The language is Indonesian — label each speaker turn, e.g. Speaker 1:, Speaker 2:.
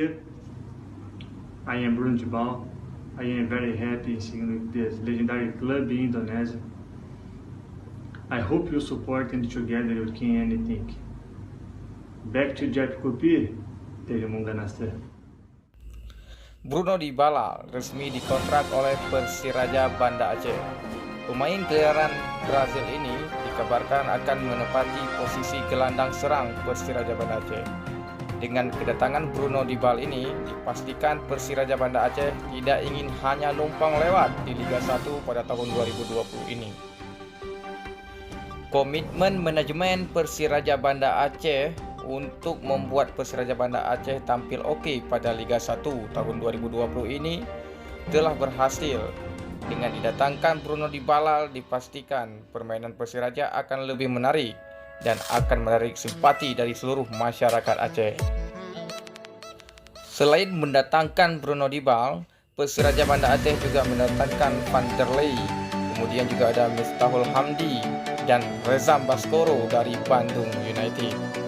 Speaker 1: Aceh. I am Bruno Dibal. I am very happy seeing this legendary club in Indonesia. I hope you support and together we can anything. Back to Jeff Kopi, Telemunga Nasser.
Speaker 2: Bruno Dybala resmi dikontrak oleh Persiraja Banda Aceh. Pemain kelahiran Brazil ini dikabarkan akan menempati posisi gelandang serang Persiraja Banda Aceh. Dengan kedatangan Bruno Dybala ini, dipastikan Persiraja Banda Aceh tidak ingin hanya numpang lewat di Liga 1 pada tahun 2020 ini. Komitmen manajemen Persiraja Banda Aceh untuk membuat Persiraja Banda Aceh tampil oke pada Liga 1 tahun 2020 ini telah berhasil. Dengan didatangkan Bruno Dybala, dipastikan permainan Persiraja akan lebih menarik dan akan menarik simpati dari seluruh masyarakat Aceh. Selain mendatangkan Bruno Dybala, Persiraja Banda Aceh juga mendatangkan Vanderlei, kemudian juga ada Miftahul Hamdi dan Rezam Baskoro dari Bandung United.